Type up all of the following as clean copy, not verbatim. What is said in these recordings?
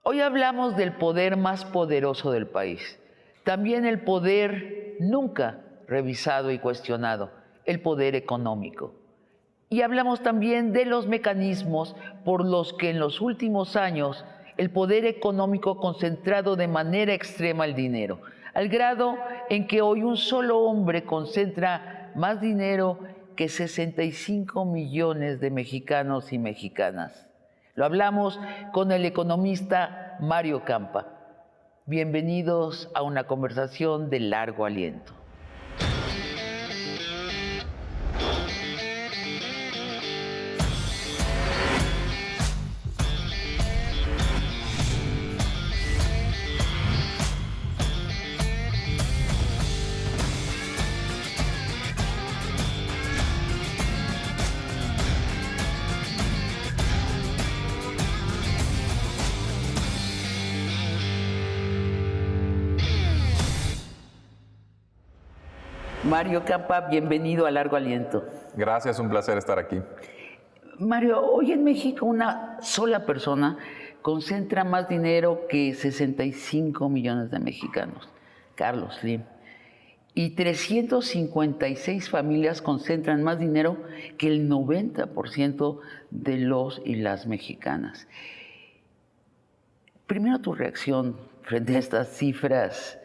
Hoy hablamos del poder más poderoso del país. También el poder nunca revisado y cuestionado, el poder económico. Y hablamos también de los mecanismos por los que en los últimos años el poder económico ha concentrado de manera extrema el dinero, al grado en que hoy un solo hombre concentra más dinero que 65 millones de mexicanos y mexicanas. Lo hablamos con el economista Mario Campa. Bienvenidos a una conversación de largo aliento. Mario Campa, bienvenido a Largo Aliento. Gracias, un placer estar aquí. Mario, hoy en México una sola persona concentra más dinero que 65 millones de mexicanos, Carlos Slim. Y 356 familias concentran más dinero que el 90% de los y las mexicanas. Primero, tu reacción frente a estas cifras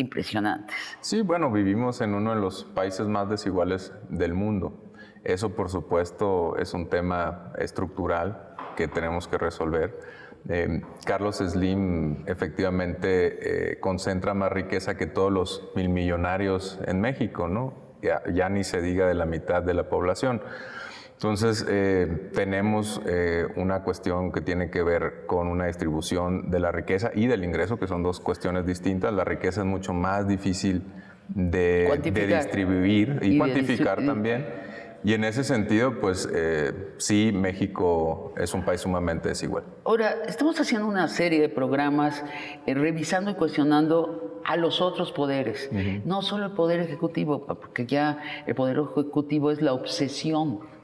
impresionantes. Sí, bueno, vivimos en uno de los países más desiguales del mundo. Eso, por supuesto, es un tema estructural que tenemos que resolver. Carlos Slim efectivamente concentra más riqueza que todos los milmillonarios en México, ¿no? Ya ni se diga de la mitad de la población. Entonces, tenemos una cuestión que tiene que ver con una distribución de la riqueza y del ingreso, que son dos cuestiones distintas. La riqueza es mucho más difícil de distribuir y cuantificar también. Y en ese sentido, pues sí, México es un país sumamente desigual. Ahora, estamos haciendo una serie de programas revisando y cuestionando a los otros poderes, no solo el poder ejecutivo, porque ya el poder ejecutivo es la obsesión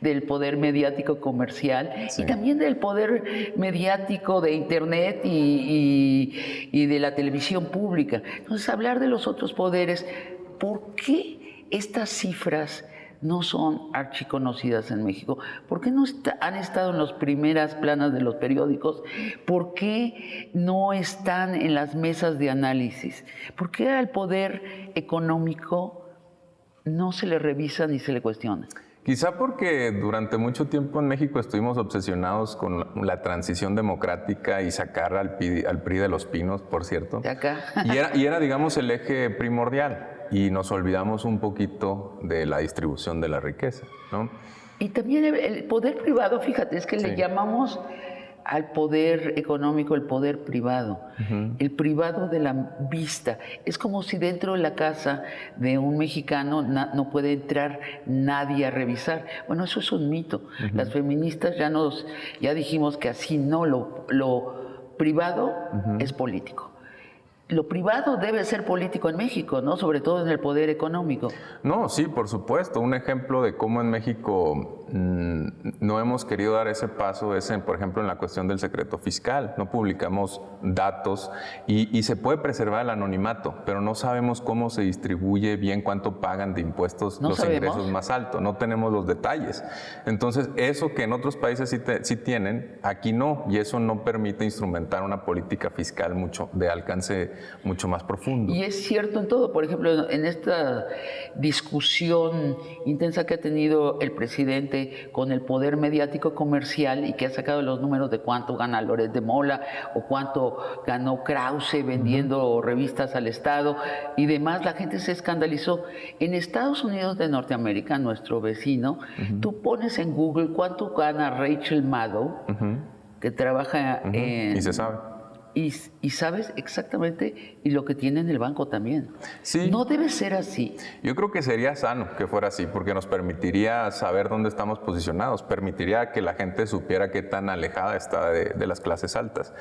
del poder mediático comercial, sí, y también del poder mediático de Internet y de la televisión pública. Entonces, hablar de los otros poderes, ¿por qué estas cifras no son archiconocidas en México? ¿Por qué no han estado en las primeras planas de los periódicos? ¿Por qué no están en las mesas de análisis? ¿Por qué al poder económico no se le revisa ni se le cuestiona? Quizá porque durante mucho tiempo en México estuvimos obsesionados con la transición democrática y sacar al PRI de los pinos, por cierto. De acá. Y era, digamos, el eje primordial. Y nos olvidamos un poquito de la distribución de la riqueza, ¿no? Y también el poder privado, fíjate, es que le llamamos al poder económico el poder privado, el privado de la vista. Es como si dentro de la casa de un mexicano no puede entrar nadie a revisar. Bueno, eso es un mito. Las feministas ya dijimos que así no, lo privado es político. Lo privado debe ser político en México, ¿no? Sobre todo en el poder económico. No, sí, por supuesto. Un ejemplo de cómo en México no hemos querido dar ese paso es, por ejemplo, en la cuestión del secreto fiscal. No publicamos datos y se puede preservar el anonimato, pero no sabemos cómo se distribuye bien, cuánto pagan de impuestos los ingresos más altos. No tenemos los detalles. Entonces, eso que en otros países sí tienen, aquí no, y eso no permite instrumentar una política fiscal de alcance mucho más profundo. Y es cierto en todo. Por ejemplo, en esta discusión intensa que ha tenido el presidente con el poder mediático comercial y que ha sacado los números de cuánto gana Loret de Mola o cuánto ganó Krause vendiendo revistas al Estado y demás, la gente se escandalizó. En Estados Unidos de Norteamérica, nuestro vecino, tú pones en Google cuánto gana Rachel Maddow, que trabaja en... Y se sabe. Y sabes exactamente y lo que tiene en el banco también. Sí. No debe ser así. Yo creo que sería sano que fuera así, porque nos permitiría saber dónde estamos posicionados, permitiría que la gente supiera qué tan alejada está de las clases altas.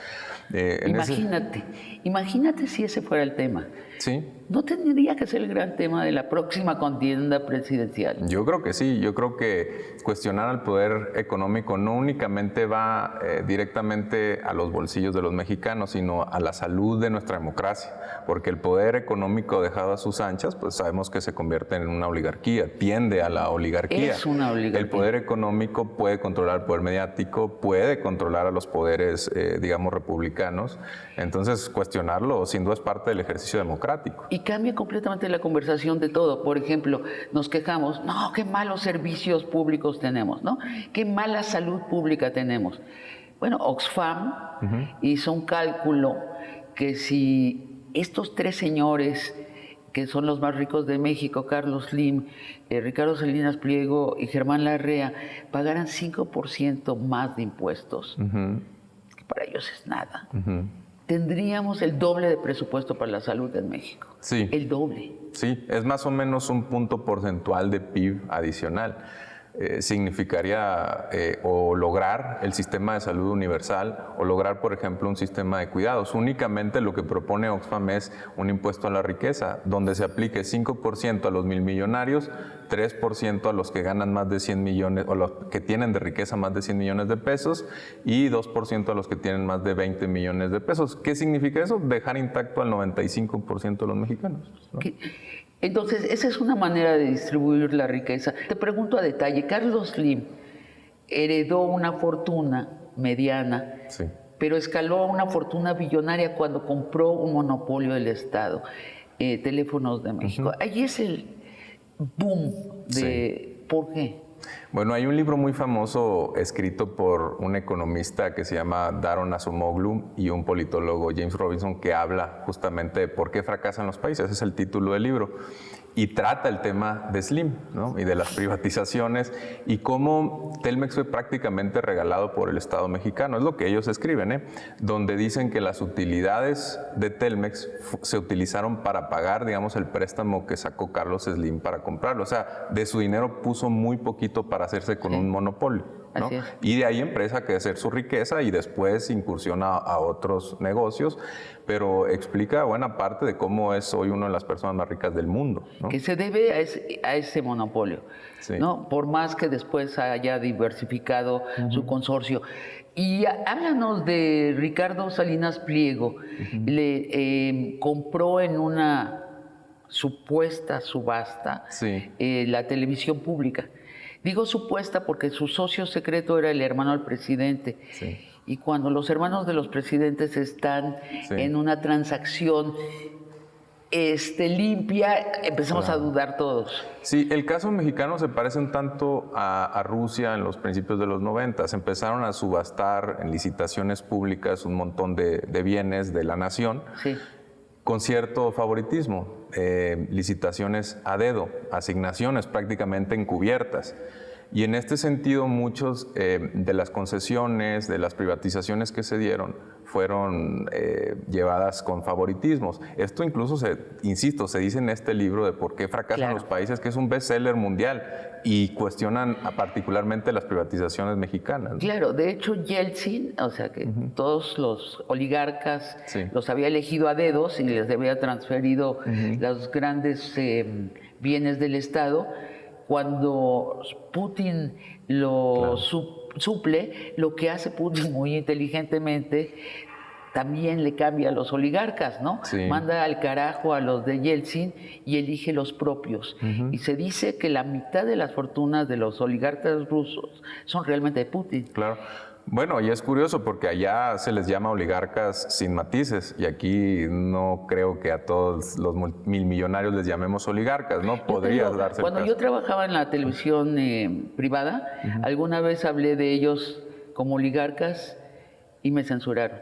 Imagínate si ese fuera el tema. Sí. No tendría que ser el gran tema de la próxima contienda presidencial. Yo creo que sí, yo creo que cuestionar al poder económico no únicamente va directamente a los bolsillos de los mexicanos, sino a la salud de nuestra democracia, porque el poder económico dejado a sus anchas, pues sabemos que se convierte en una oligarquía, tiende a la oligarquía. Es una oligarquía. El poder económico puede controlar el poder mediático, puede controlar a los poderes, digamos, republicanos, entonces cuestionarlo sin duda es parte del ejercicio democrático. Y cambia completamente la conversación de todo. Por ejemplo, nos quejamos, no, qué malos servicios públicos tenemos, ¿no? Qué mala salud pública tenemos. Bueno, Oxfam hizo un cálculo que si estos tres señores, que son los más ricos de México, Carlos Slim, Ricardo Salinas Pliego y Germán Larrea, pagaran 5% más de impuestos, que para ellos es nada, tendríamos el doble de presupuesto para la salud en México. Sí. El doble. Sí, es más o menos un punto porcentual de PIB adicional. Significaría o lograr el sistema de salud universal o lograr, por ejemplo, un sistema de cuidados. Únicamente lo que propone Oxfam es un impuesto a la riqueza, donde se aplique 5% a los milmillonarios, 3% a los que ganan más de 100 millones, o los que tienen de riqueza más de 100 millones de pesos, y 2% a los que tienen más de 20 millones de pesos. ¿Qué significa eso? Dejar intacto al 95% de los mexicanos, ¿no? Entonces, esa es una manera de distribuir la riqueza. Te pregunto a detalle, Carlos Slim heredó una fortuna mediana, sí, pero escaló a una fortuna billonaria cuando compró un monopolio del Estado, Teléfonos de México. Allí es el boom de... Sí. ¿Por qué? Bueno, hay un libro muy famoso escrito por un economista que se llama Daron Acemoglu y un politólogo, James Robinson, que habla justamente de por qué fracasan los países. Ese es el título del libro. Y trata el tema de Slim, ¿no? Y de las privatizaciones y cómo Telmex fue prácticamente regalado por el Estado mexicano. Es lo que ellos escriben, donde dicen que las utilidades de Telmex se utilizaron para pagar, digamos, el préstamo que sacó Carlos Slim para comprarlo. O sea, de su dinero puso muy poquito para hacerse con un monopolio, ¿no? Y de ahí empieza a crecer su riqueza y después incursiona a otros negocios, pero explica buena parte de cómo es hoy una de las personas más ricas del mundo, ¿no? Que se debe a ese monopolio, sí, ¿no? Por más que después haya diversificado su consorcio. Y háblanos de Ricardo Salinas Pliego. Le compró en una supuesta subasta sí, la televisión pública. Digo supuesta porque su socio secreto era el hermano del presidente. Sí. Y cuando los hermanos de los presidentes están en una transacción limpia, empezamos a dudar todos. Sí, el caso mexicano se parece un tanto a Rusia en los principios de los 90. Empezaron a subastar en licitaciones públicas un montón de bienes de la nación. Sí. Con cierto favoritismo, licitaciones a dedo, asignaciones prácticamente encubiertas. Y en este sentido, muchos de las concesiones, de las privatizaciones que se dieron, fueron llevadas con favoritismos. Esto incluso, insisto, se dice en este libro de por qué fracasan los países, que es un bestseller mundial, y cuestionan particularmente las privatizaciones mexicanas, ¿no? Claro, de hecho Yeltsin, o sea que todos los oligarcas los había elegido a dedos y les había transferido los grandes bienes del Estado. Cuando Putin lo suple, lo que hace Putin muy inteligentemente también le cambia a los oligarcas, ¿no? Sí. Manda al carajo a los de Yeltsin y elige los propios. Y se dice que la mitad de las fortunas de los oligarcas rusos son realmente de Putin. Claro. Bueno, y es curioso porque allá se les llama oligarcas sin matices y aquí no creo que a todos los milmillonarios les llamemos oligarcas, ¿no? Podría darse el Cuando caso. yo trabajaba en la televisión privada, alguna vez hablé de ellos como oligarcas y me censuraron.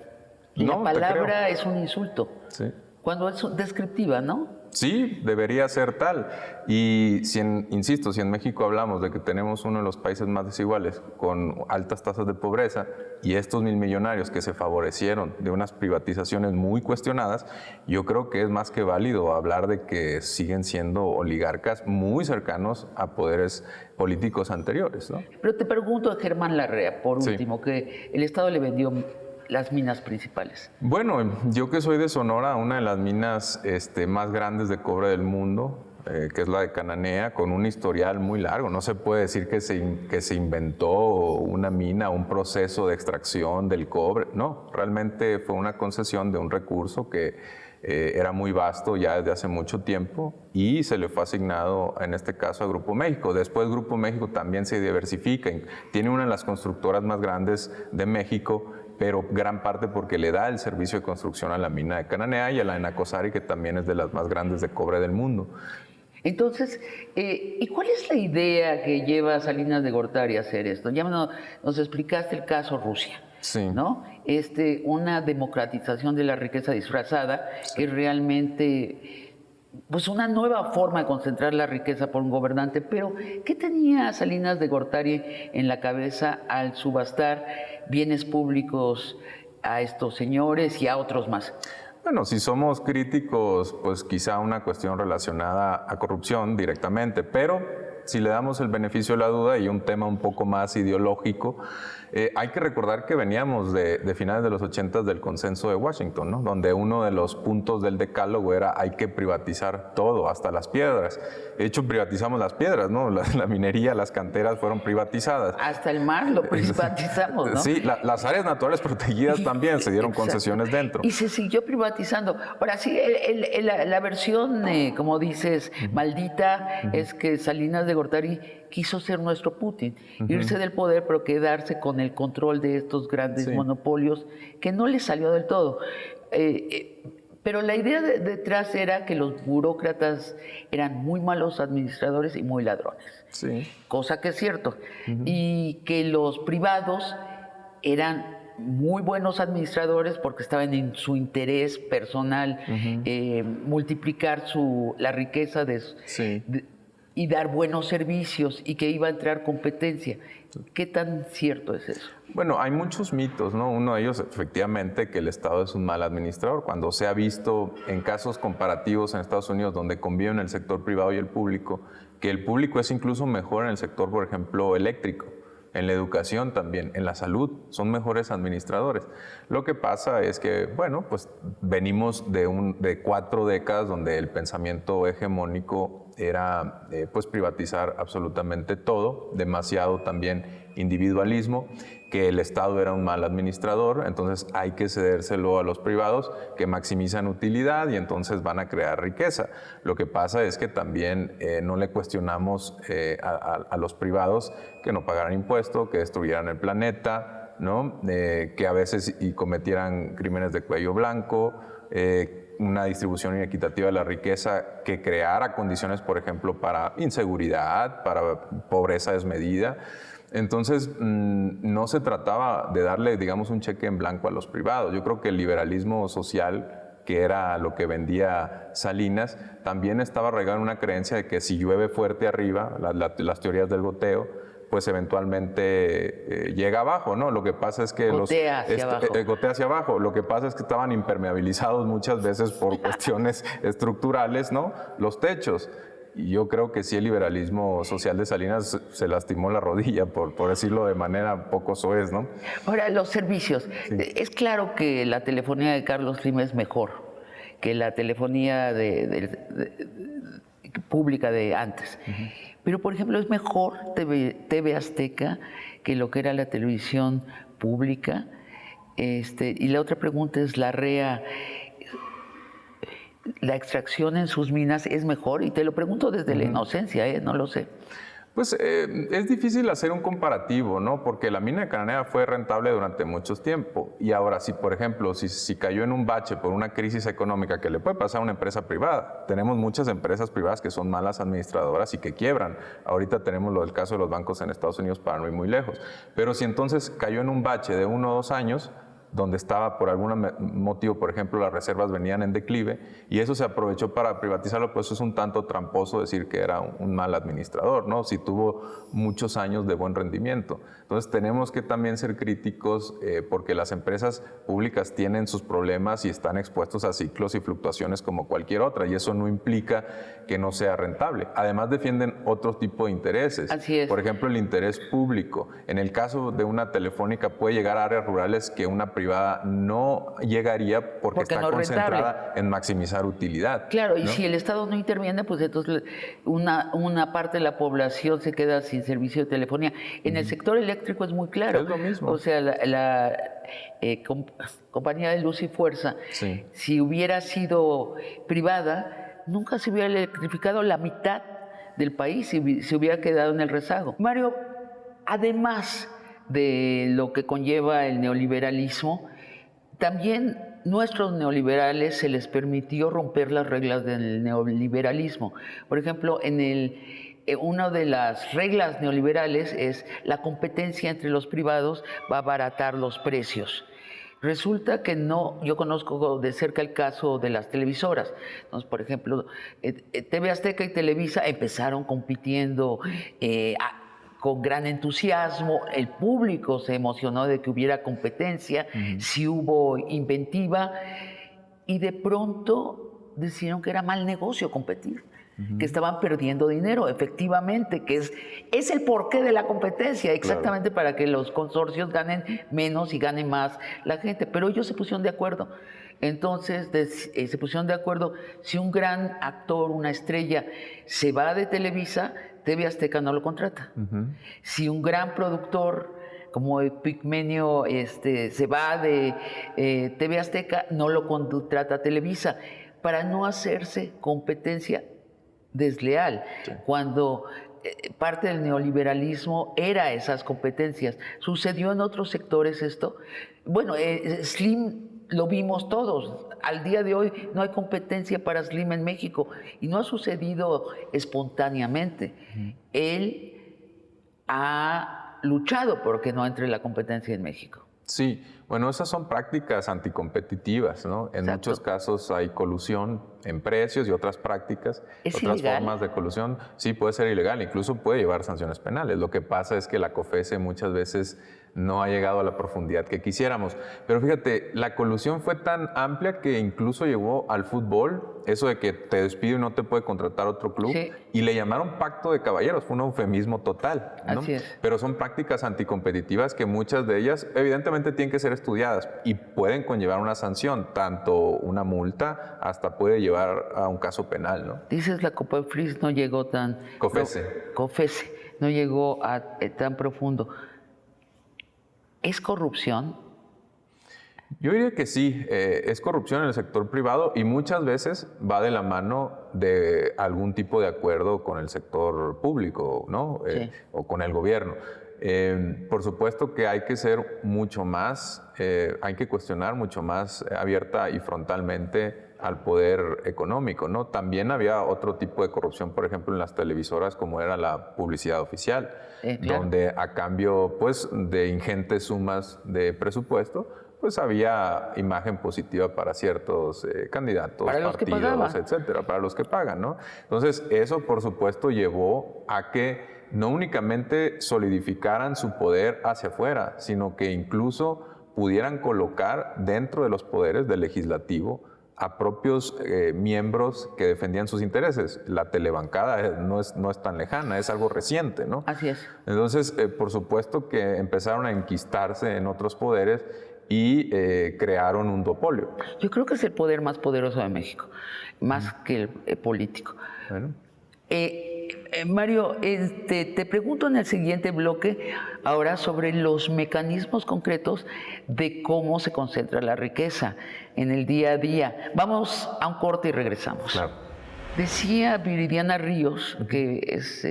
Y No, la te palabra creo. es un insulto. Sí. Cuando es descriptiva, ¿no? Sí, debería ser tal. Y insisto, si en México hablamos de que tenemos uno de los países más desiguales, con altas tasas de pobreza, y estos 1,000 millonarios que se favorecieron de unas privatizaciones muy cuestionadas, yo creo que es más que válido hablar de que siguen siendo oligarcas muy cercanos a poderes políticos anteriores, ¿no? Pero te pregunto a Germán Larrea, por último, que el Estado le vendió las minas principales. Bueno, yo que soy de Sonora, una de las minas más grandes de cobre del mundo, que es la de Cananea, con un historial muy largo. No se puede decir que se inventó una mina, un proceso de extracción del cobre. No, realmente fue una concesión de un recurso que era muy vasto ya desde hace mucho tiempo y se le fue asignado, en este caso, a Grupo México. Después Grupo México también se diversifica. Tiene una de las constructoras más grandes de México, pero gran parte porque le da el servicio de construcción a la mina de Cananea y a la de Nacozari, que también es de las más grandes de cobre del mundo. Entonces, ¿y cuál es la idea que lleva a Salinas de Gortari a hacer esto? Ya nos explicaste el caso Rusia, sí, ¿no? Una democratización de la riqueza disfrazada, sí, que realmente, pues una nueva forma de concentrar la riqueza por un gobernante. Pero, ¿qué tenía Salinas de Gortari en la cabeza al subastar bienes públicos a estos señores y a otros más? Bueno, si somos críticos, pues quizá una cuestión relacionada a corrupción directamente, pero si le damos el beneficio de la duda y un tema un poco más ideológico, hay que recordar que veníamos de finales de los 80 del consenso de Washington, ¿no? Donde uno de los puntos del decálogo era hay que privatizar todo, hasta las piedras. De hecho, privatizamos las piedras, ¿no? La minería, las canteras fueron privatizadas. Hasta el mar lo privatizamos, ¿no? Sí, las áreas naturales protegidas también se dieron concesiones dentro. Y se siguió privatizando. Ahora sí, la versión, como dices, maldita, es que Salinas de Gortari quiso ser nuestro Putin, irse del poder, pero quedarse con el control de estos grandes monopolios, que no le salió del todo. Pero la idea detrás era que los burócratas eran muy malos administradores y muy ladrones, sí, cosa que es cierto, y que los privados eran muy buenos administradores porque estaban en su interés personal, multiplicar la riqueza y dar buenos servicios, y que iba a entrar competencia. ¿Qué tan cierto es eso? Bueno, hay muchos mitos, ¿no? Uno de ellos, efectivamente, que el Estado es un mal administrador. Cuando se ha visto en casos comparativos en Estados Unidos donde conviven el sector privado y el público, que el público es incluso mejor en el sector, por ejemplo, eléctrico. En la educación también, en la salud, son mejores administradores. Lo que pasa es que, bueno, pues venimos de 4 décadas donde el pensamiento hegemónico era pues privatizar absolutamente todo, demasiado también individualismo, que el Estado era un mal administrador, entonces hay que cedérselo a los privados que maximizan utilidad y entonces van a crear riqueza. Lo que pasa es que también no le cuestionamos a los privados que no pagaran impuestos, que destruyeran el planeta, ¿no? Que a veces cometieran crímenes de cuello blanco, una distribución inequitativa de la riqueza que creara condiciones, por ejemplo, para inseguridad, para pobreza desmedida. Entonces, no se trataba de darle, digamos, un cheque en blanco a los privados. Yo creo que el liberalismo social, que era lo que vendía Salinas, también estaba arraigado en una creencia de que si llueve fuerte arriba, las teorías del goteo, pues eventualmente llega abajo, ¿no? Lo que pasa es que gotea hacia abajo. Lo que pasa es que estaban impermeabilizados muchas veces por cuestiones estructurales, ¿no? Los techos. Y yo creo que sí, el liberalismo social de Salinas se lastimó la rodilla, por decirlo de manera poco soez, ¿no? Ahora, los servicios. Sí. Es claro que la telefonía de Carlos Slim es mejor que la telefonía pública de antes. Pero, por ejemplo, es mejor TV Azteca que lo que era la televisión pública. Y la otra pregunta es, Larrea, ¿la extracción en sus minas es mejor? Y te lo pregunto desde la inocencia, no lo sé. Pues es difícil hacer un comparativo, ¿no? Porque la mina de Cananea fue rentable durante mucho tiempo. Y ahora, si por ejemplo, si cayó en un bache por una crisis económica que le puede pasar a una empresa privada, tenemos muchas empresas privadas que son malas administradoras y que quiebran. Ahorita tenemos el caso de los bancos en Estados Unidos para no ir muy lejos. Pero si entonces cayó en un bache de 1 o 2 años, donde estaba por algún motivo, por ejemplo, las reservas venían en declive, y eso se aprovechó para privatizarlo, pues eso es un tanto tramposo decir que era un mal administrador, ¿no? Si tuvo muchos años de buen rendimiento. Entonces tenemos que también ser críticos porque las empresas públicas tienen sus problemas y están expuestos a ciclos y fluctuaciones como cualquier otra, y eso no implica que no sea rentable. Además defienden otro tipo de intereses. Así es. Por ejemplo, el interés público. En el caso de una telefónica puede llegar a áreas rurales que una privada no llegaría porque está no es concentrada rentable en maximizar utilidad. Claro, y ¿no? si el Estado no interviene, pues entonces una parte de la población se queda sin servicio de telefonía. En el sector eléctrico es muy claro. Es lo mismo. O sea, la compañía de Luz y Fuerza, Sí. si hubiera sido privada, nunca se hubiera electrificado la mitad del país y se hubiera quedado en el rezago. Mario, además de lo que conlleva el neoliberalismo, también nuestros neoliberales se les permitió romper las reglas del neoliberalismo. Por ejemplo, una de las reglas neoliberales es la competencia entre los privados va a abaratar los precios. Resulta que no, yo conozco de cerca el caso de las televisoras. Entonces, por ejemplo, TV Azteca y Televisa empezaron compitiendo con gran entusiasmo, el público se emocionó de que hubiera competencia, sí hubo inventiva, y de pronto decidieron que era mal negocio competir, que estaban perdiendo dinero, efectivamente, que es el porqué de la competencia, exactamente, claro, para que los consorcios ganen menos y gane más la gente, pero ellos se pusieron de acuerdo. Entonces se pusieron de acuerdo, si un gran actor, una estrella, se va de Televisa, TV Azteca no lo contrata. Si un gran productor como Epigmenio se va de TV Azteca, no lo contrata Televisa, para no hacerse competencia desleal. Sí. Cuando parte del neoliberalismo era esas competencias. ¿Sucedió en otros sectores esto? Bueno, Slim lo vimos todos. Al día de hoy no hay competencia para Slim en México y no ha sucedido espontáneamente. Él ha luchado porque no entre la competencia en México. Sí, bueno, esas son prácticas anticompetitivas, ¿no? En Exacto. muchos casos hay colusión en precios y otras prácticas, otras ilegal. Formas de colusión. Sí, puede ser ilegal, incluso puede llevar sanciones penales. Lo que pasa es que la COFECE muchas veces no ha llegado a la profundidad que quisiéramos. Pero fíjate, la colusión fue tan amplia que incluso llegó al fútbol, eso de que te despide y no te puede contratar otro club, sí, y le llamaron pacto de caballeros, fue un eufemismo total, ¿no? Así es. Pero son prácticas anticompetitivas que muchas de ellas evidentemente tienen que ser estudiadas y pueden conllevar una sanción, tanto una multa hasta puede llevar a un caso penal, ¿no? Dices la COFEPRIS no llegó tan... COFECE no llegó a tan profundo. ¿Es corrupción? Yo diría que sí, es corrupción en el sector privado y muchas veces va de la mano de algún tipo de acuerdo con el sector público, ¿no? Sí. O con el gobierno. Por supuesto que hay que ser mucho más, hay que cuestionar mucho más abierta y frontalmente al poder económico, ¿no? También había otro tipo de corrupción, por ejemplo, en las televisoras, como era la publicidad oficial, claro, donde a cambio, pues, de ingentes sumas de presupuesto, pues había imagen positiva para ciertos candidatos, para los partidos, etcétera, para los que pagan, ¿no? Entonces, eso, por supuesto, llevó a que no únicamente solidificaran su poder hacia afuera, sino que incluso pudieran colocar dentro de los poderes del legislativo a propios miembros que defendían sus intereses. La telebancada no es tan lejana, es algo reciente, ¿no? Así es. Entonces, por supuesto que empezaron a enquistarse en otros poderes y crearon un duopolio. Yo creo que es el poder más poderoso de México, más que el político. Bueno. Mario, te pregunto en el siguiente bloque ahora sobre los mecanismos concretos de cómo se concentra la riqueza en el día a día. Vamos a un corte y regresamos. Claro. Decía Viridiana Ríos, que es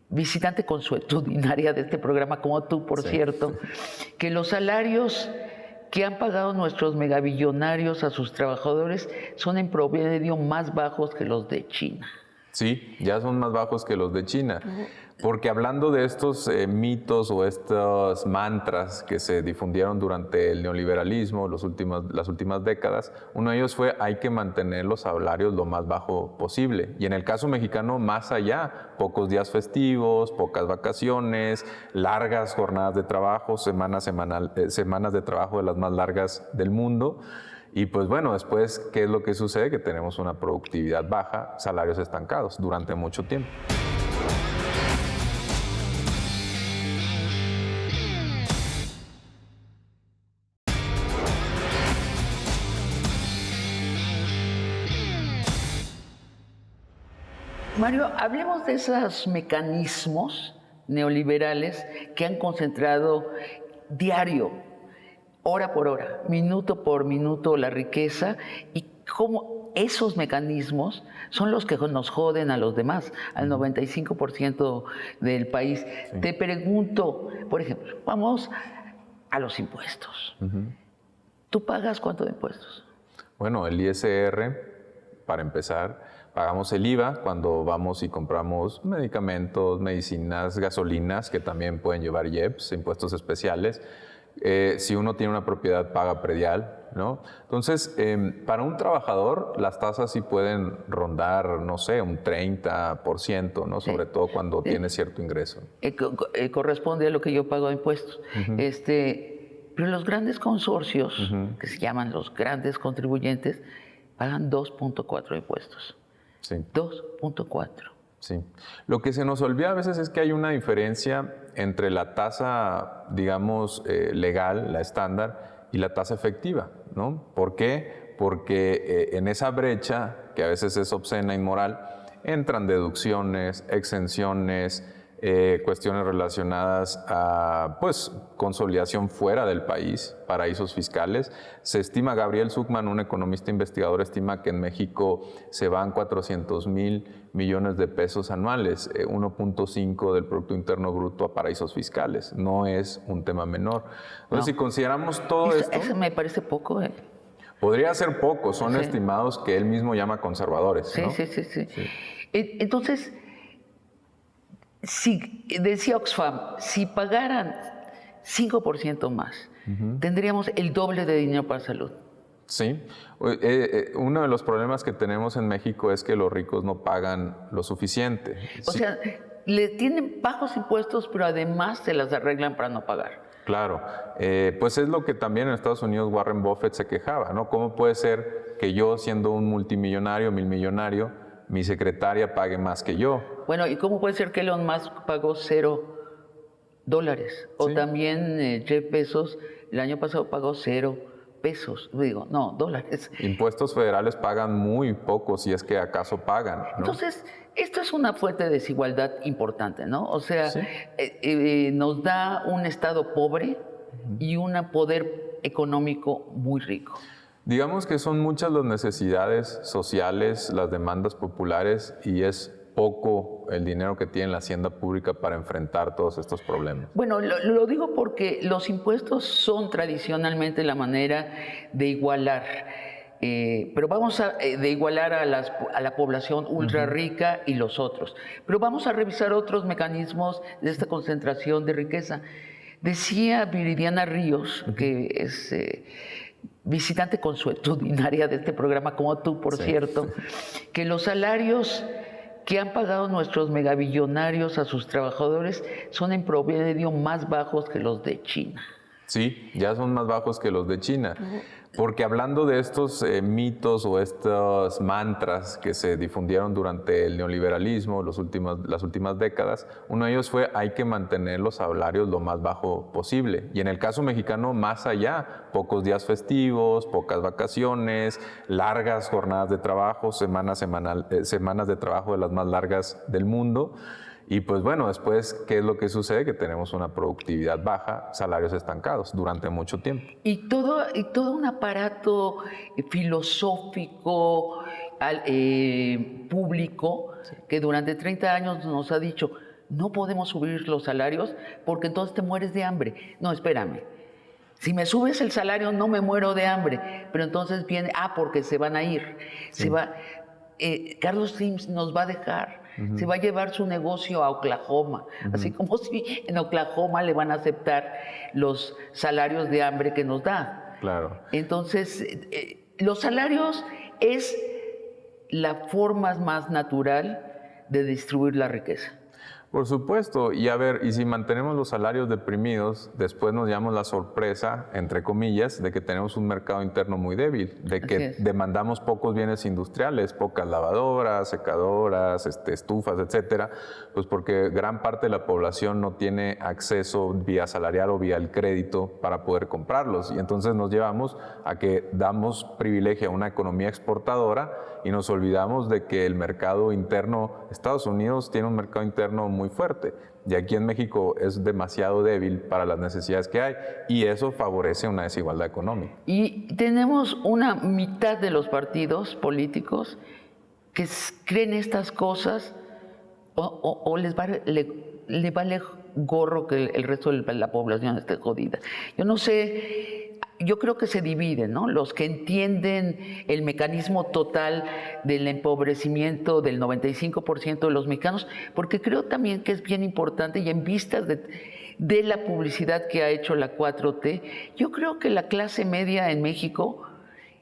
visitante consuetudinaria de este programa, como tú, por cierto, que los salarios que han pagado nuestros megabillonarios a sus trabajadores son en promedio más bajos que los de China. Sí, ya son más bajos que los de China. Porque hablando de estos mitos o estos mantras que se difundieron durante el neoliberalismo, las últimas décadas, uno de ellos fue hay que mantener los salarios lo más bajo posible. Y en el caso mexicano, más allá, pocos días festivos, pocas vacaciones, largas jornadas de trabajo, semanas de trabajo de las más largas del mundo. Y pues bueno, después, ¿qué es lo que sucede? Que tenemos una productividad baja, salarios estancados durante mucho tiempo. Mario, hablemos de esos mecanismos neoliberales que han concentrado diario, hora por hora, minuto por minuto la riqueza y cómo esos mecanismos son los que nos joden a los demás, al 95% del país. Sí. Te pregunto, por ejemplo, vamos a los impuestos. ¿Tú pagas cuánto de impuestos? Bueno, el ISR, para empezar, pagamos el IVA cuando vamos y compramos medicamentos, medicinas, gasolinas, que también pueden llevar IEPS, impuestos especiales. Si uno tiene una propiedad, paga predial, ¿no? Entonces, para un trabajador, las tasas sí pueden rondar, no sé, un 30%, ¿no? Sobre todo cuando tiene cierto ingreso. Corresponde a lo que yo pago de impuestos. Pero los grandes consorcios, que se llaman los grandes contribuyentes, pagan 2.4 de impuestos. Sí. 2.4. Sí. Lo que se nos olvida a veces es que hay una diferencia entre la tasa, digamos, legal, la estándar, y la tasa efectiva, ¿no? ¿Por qué? Porque en esa brecha, que a veces es obscena, inmoral, entran deducciones, exenciones, cuestiones relacionadas a, pues, consolidación fuera del país, paraísos fiscales. Se estima, Gabriel Zuckman, un economista investigador, estima que en México se van 400,000 millones de pesos anuales, 1.5 del Producto Interno Bruto a paraísos fiscales. No es un tema menor. Entonces, si consideramos todo esto... Eso me parece poco, Podría ser poco, son estimados que él mismo llama conservadores, ¿no? Sí. Entonces... decía Oxfam, si pagaran 5% más, tendríamos el doble de dinero para salud. Sí. Uno de los problemas que tenemos en México es que los ricos no pagan lo suficiente. O sea, le tienen bajos impuestos, pero además se las arreglan para no pagar. Claro. Pues es lo que también en Estados Unidos Warren Buffett se quejaba, ¿no? ¿Cómo puede ser que yo, siendo un multimillonario, milmillonario, mi secretaria pague más que yo? Bueno, ¿y cómo puede ser que Elon Musk pagó $0? O también Jeff Bezos el año pasado pagó $0. Dólares. Impuestos federales pagan muy poco, si es que acaso pagan, ¿no? Entonces, esto es una fuente de desigualdad importante, ¿no? O sea, nos da un Estado pobre y un poder económico muy rico. Digamos que son muchas las necesidades sociales, las demandas populares, y es poco el dinero que tiene la hacienda pública para enfrentar todos estos problemas. Bueno, lo digo porque los impuestos son tradicionalmente la manera de igualar, pero vamos de igualar a la población ultra rica y los otros. Pero vamos a revisar otros mecanismos de esta concentración de riqueza. Decía Viridiana Ríos, que es... visitante consuetudinaria de este programa, como tú, por cierto, que los salarios que han pagado nuestros megabillonarios a sus trabajadores son en promedio más bajos que los de China. Sí, ya son más bajos que los de China. Porque hablando de estos mitos o estos mantras que se difundieron durante el neoliberalismo, las últimas décadas, uno de ellos fue hay que mantener los salarios lo más bajo posible. Y en el caso mexicano, más allá, pocos días festivos, pocas vacaciones, largas jornadas de trabajo, semanas de trabajo de las más largas del mundo. Y pues bueno, después, ¿qué es lo que sucede? Que tenemos una productividad baja, salarios estancados durante mucho tiempo. Y todo un aparato filosófico, público, que durante 30 años nos ha dicho, no podemos subir los salarios porque entonces te mueres de hambre. No, espérame. Si me subes el salario no me muero de hambre, pero entonces viene, porque se van a ir. Carlos Slim nos va a dejar. Se va a llevar su negocio a Oklahoma, así como si en Oklahoma le van a aceptar los salarios de hambre que nos da. Claro. Entonces, los salarios es la forma más natural de distribuir la riqueza. Por supuesto, y a ver, y si mantenemos los salarios deprimidos, después nos llevamos la sorpresa, entre comillas, de que tenemos un mercado interno muy débil, de que demandamos pocos bienes industriales, pocas lavadoras, secadoras, estufas, etcétera, pues porque gran parte de la población no tiene acceso vía salarial o vía el crédito para poder comprarlos, y entonces nos llevamos a que damos privilegio a una economía exportadora y nos olvidamos de que el mercado interno, Estados Unidos tiene un mercado interno muy fuerte y aquí en México es demasiado débil para las necesidades que hay y eso favorece una desigualdad económica. Y tenemos una mitad de los partidos políticos que creen estas cosas o les vale gorro que el resto de la población esté jodida. Yo no sé. Yo creo que se dividen, ¿no? Los que entienden el mecanismo total del empobrecimiento del 95% de los mexicanos, porque creo también que es bien importante y en vistas de la publicidad que ha hecho la 4T, yo creo que la clase media en México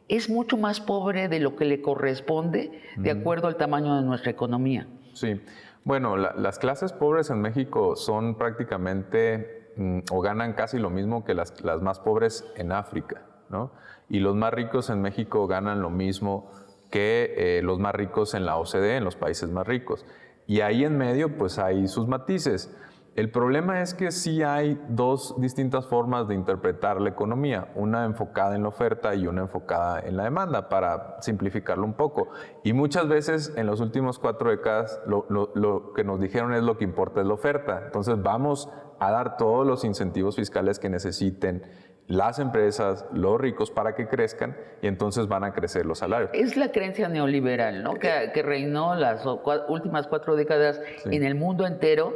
es mucho más pobre de lo que le corresponde de acuerdo al tamaño de nuestra economía. Sí, bueno, las clases pobres en México son prácticamente o ganan casi lo mismo que las más pobres en África, ¿no? Y los más ricos en México ganan lo mismo que los más ricos en la OCDE, en los países más ricos. Y ahí en medio, pues hay sus matices. El problema es que sí hay dos distintas formas de interpretar la economía, una enfocada en la oferta y una enfocada en la demanda, para simplificarlo un poco. Y muchas veces en las últimas 4 décadas lo que nos dijeron es lo que importa es la oferta. Entonces vamos a dar todos los incentivos fiscales que necesiten las empresas, los ricos para que crezcan y entonces van a crecer los salarios. Es la creencia neoliberal, ¿no? Que reinó las últimas 4 décadas en el mundo entero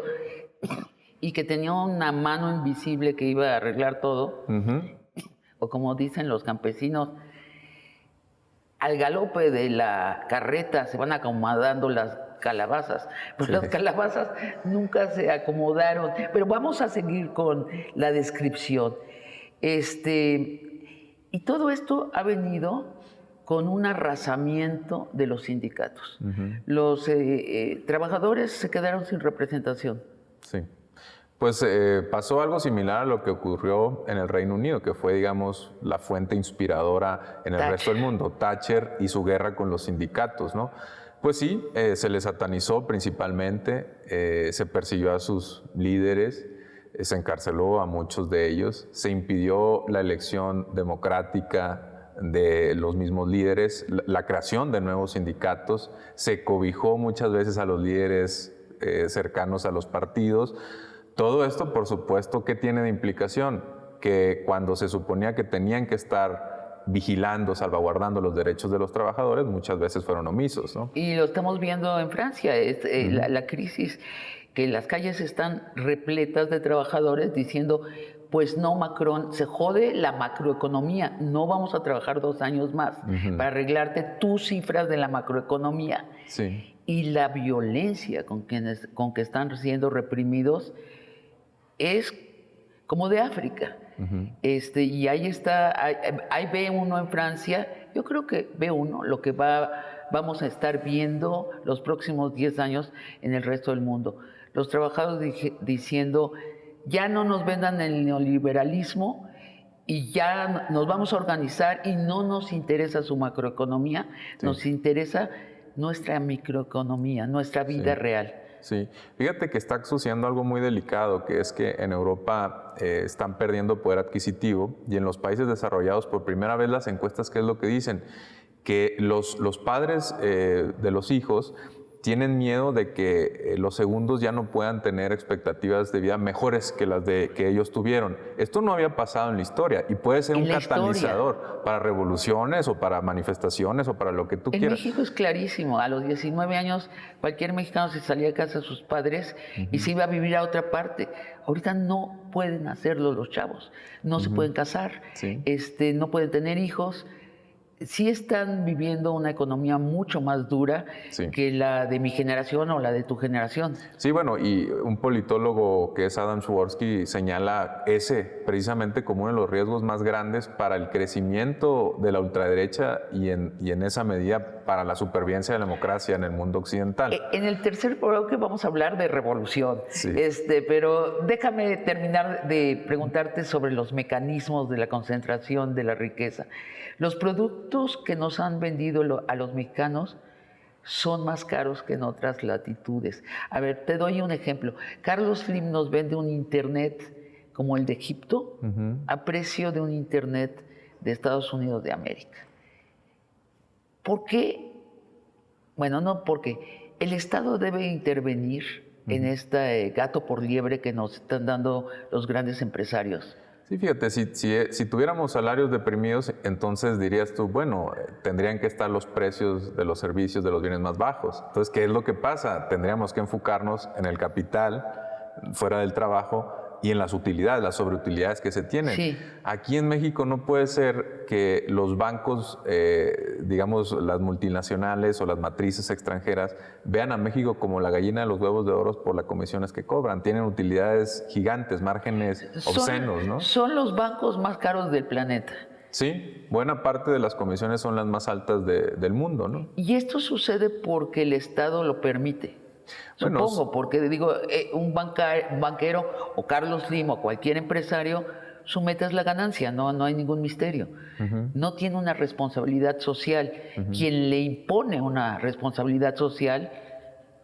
y que tenía una mano invisible que iba a arreglar todo. O como dicen los campesinos, al galope de la carreta se van acomodando las calabazas, pues las calabazas nunca se acomodaron, pero vamos a seguir con la descripción. Y todo esto ha venido con un arrasamiento de los sindicatos. Los trabajadores se quedaron sin representación. Sí. Pues pasó algo similar a lo que ocurrió en el Reino Unido, que fue, digamos, la fuente inspiradora en el resto del mundo, Thatcher y su guerra con los sindicatos, ¿no? Pues sí, se les satanizó principalmente, se persiguió a sus líderes, se encarceló a muchos de ellos, se impidió la elección democrática de los mismos líderes, la creación de nuevos sindicatos, se cobijó muchas veces a los líderes cercanos a los partidos. Todo esto, por supuesto, ¿qué tiene de implicación? Que cuando se suponía que tenían que estar vigilando, salvaguardando los derechos de los trabajadores, muchas veces fueron omisos, ¿no? Y lo estamos viendo en Francia, la crisis, que las calles están repletas de trabajadores diciendo, pues no, Macron, se jode la macroeconomía, no vamos a trabajar 2 años más para arreglarte tus cifras de la macroeconomía. Sí. Y la violencia con que están siendo reprimidos es como de África. Y ahí está, ahí ve uno en Francia, yo creo que ve uno lo que vamos a estar viendo los próximos 10 años en el resto del mundo. Los trabajadores diciendo, ya no nos vendan el neoliberalismo y ya nos vamos a organizar y no nos interesa su macroeconomía, nos interesa nuestra microeconomía, nuestra vida real. Sí, fíjate que está sucediendo algo muy delicado, que es que en Europa están perdiendo poder adquisitivo y en los países desarrollados por primera vez las encuestas, ¿qué es lo que dicen? Que los padres de los hijos tienen miedo de que los segundos ya no puedan tener expectativas de vida mejores que las que ellos tuvieron. Esto no había pasado en la historia y puede ser un catalizador para revoluciones o para manifestaciones o para lo que tú quieras. En México es clarísimo. A los 19 años cualquier mexicano se salía de casa de sus padres y se iba a vivir a otra parte. Ahorita no pueden hacerlo los chavos. No se pueden casar, no pueden tener hijos. sí están viviendo una economía mucho más dura Sí. que la de mi generación o la de tu generación. Sí, bueno, y un politólogo que es Adam Swirsky señala ese precisamente como uno de los riesgos más grandes para el crecimiento de la ultraderecha y en esa medida para la supervivencia de la democracia en el mundo occidental. En el tercer bloque vamos a hablar de revolución, Sí. Pero déjame terminar de preguntarte sobre los mecanismos de la concentración de la riqueza. Los productos que nos han vendido a los mexicanos son más caros que en otras latitudes. A ver, te doy un ejemplo. Carlos Slim nos vende un internet como el de Egipto a precio de un internet de Estados Unidos de América. ¿Por qué? Bueno, no porque el Estado debe intervenir en este gato por liebre que nos están dando los grandes empresarios. Sí, fíjate, si tuviéramos salarios deprimidos, entonces dirías tú, bueno, tendrían que estar los precios de los servicios de los bienes más bajos. Entonces, ¿qué es lo que pasa? Tendríamos que enfocarnos en el capital, fuera del trabajo, y en las utilidades, las sobreutilidades que se tienen. Sí. Aquí en México no puede ser que los bancos, digamos, las multinacionales o las matrices extranjeras, vean a México como la gallina de los huevos de oro por las comisiones que cobran. Tienen utilidades gigantes, márgenes obscenos, ¿no? Son los bancos más caros del planeta. Sí, buena parte de las comisiones son las más altas del mundo, ¿no? Y esto sucede porque el Estado lo permite. Bueno, Supongo, porque digo, un banquero o Carlos Slim o cualquier empresario, su meta es la ganancia, no hay ningún misterio. No tiene una responsabilidad social. Quien le impone una responsabilidad social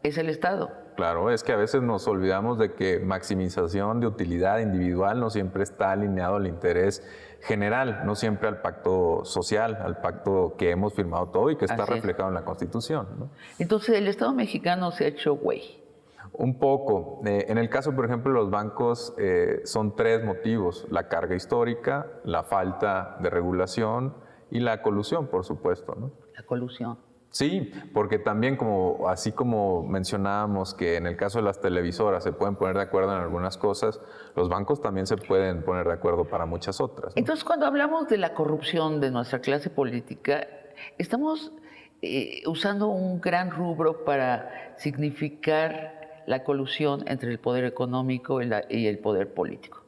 es el Estado. Claro, es que a veces nos olvidamos de que maximización de utilidad individual no siempre está alineado al interés general, no siempre al pacto social, al pacto que hemos firmado todo y que está reflejado en la Constitución, ¿no? Entonces, el Estado mexicano se ha hecho güey. Un poco. En el caso, por ejemplo, de los bancos, son tres motivos: la carga histórica, la falta de regulación y la colusión, por supuesto, ¿no? La colusión. Sí, porque también así como mencionábamos que en el caso de las televisoras se pueden poner de acuerdo en algunas cosas, los bancos también se pueden poner de acuerdo para muchas otras, ¿no? Entonces, cuando hablamos de la corrupción de nuestra clase política, estamos usando un gran rubro para significar la colusión entre el poder económico y el poder político.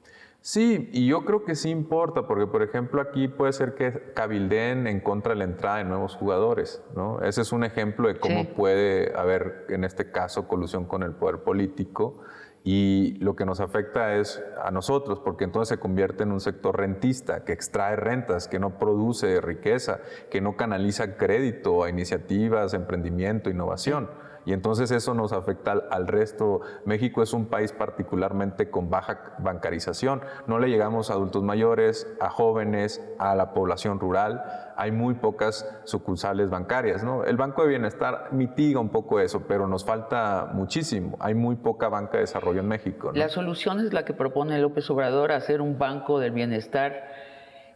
Sí, y yo creo que sí importa, porque por ejemplo aquí puede ser que cabildeen en contra de la entrada de nuevos jugadores, ¿no? Ese es un ejemplo de cómo puede haber, en este caso, colusión con el poder político, y lo que nos afecta es a nosotros, porque entonces se convierte en un sector rentista, que extrae rentas, que no produce riqueza, que no canaliza crédito a iniciativas, emprendimiento, innovación. Y entonces eso nos afecta al resto. México es un país particularmente con baja bancarización. No le llegamos a adultos mayores, a jóvenes, a la población rural. Hay muy pocas sucursales bancarias, ¿no? El Banco de Bienestar mitiga un poco eso, pero nos falta muchísimo. Hay muy poca banca de desarrollo en México, ¿no? La solución es la que propone López Obrador, hacer un banco del bienestar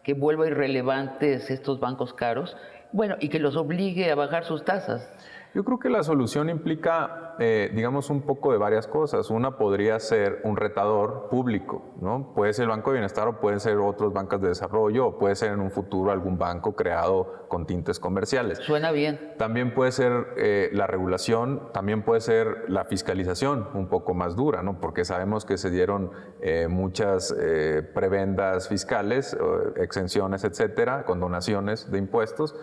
que vuelva irrelevantes estos bancos caros, bueno, y que los obligue a bajar sus tasas. Yo creo que la solución implica, digamos, un poco de varias cosas. Una podría ser un retador público, ¿no? Puede ser el Banco de Bienestar o pueden ser otras bancas de desarrollo o puede ser en un futuro algún banco creado con tintes comerciales. Suena bien. También puede ser la regulación, también puede ser la fiscalización un poco más dura, ¿no? Porque sabemos que se dieron muchas prebendas fiscales, exenciones, etcétera, condonaciones de impuestos.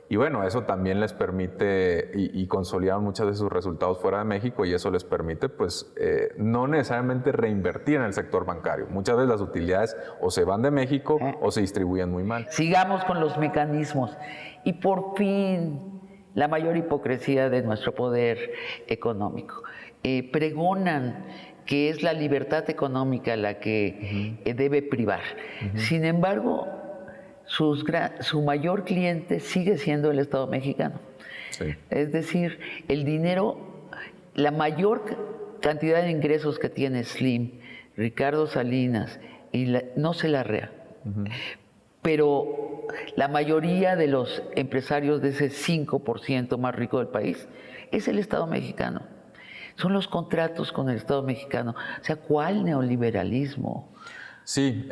Y bueno, eso también les permite y consolidan muchos de sus resultados fuera de México y eso les permite, pues, no necesariamente reinvertir en el sector bancario. Muchas veces las utilidades o se van de México o se distribuyen muy mal. Sigamos con los mecanismos. Y por fin, la mayor hipocresía de nuestro poder económico. Pregonan que es la libertad económica la que debe privar. Sin embargo, su mayor cliente sigue siendo el Estado mexicano. Sí. Es decir, el dinero, la mayor cantidad de ingresos que tiene Slim, Ricardo Salinas, no se la rea. Pero la mayoría de los empresarios de ese 5% más rico del país es el Estado mexicano. Son los contratos con el Estado mexicano. O sea, ¿cuál neoliberalismo? Sí,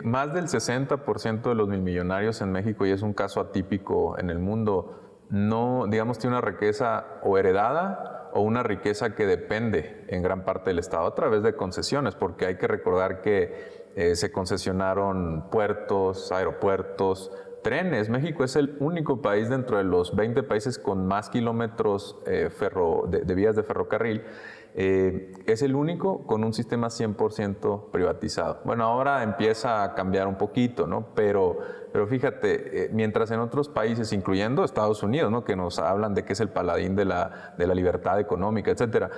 Más del 60% de los millonarios en México, y es un caso atípico en el mundo, no, digamos, tiene una riqueza o heredada o una riqueza que depende en gran parte del Estado a través de concesiones, porque hay que recordar que se concesionaron puertos, aeropuertos, trenes. México es el único país dentro de los 20 países con más kilómetros de vías de ferrocarril. Es el único con un sistema 100% privatizado. Bueno, ahora empieza a cambiar un poquito, ¿no? Pero fíjate, mientras en otros países, incluyendo Estados Unidos, ¿no?, que nos hablan de que es el paladín de la libertad económica, etcétera,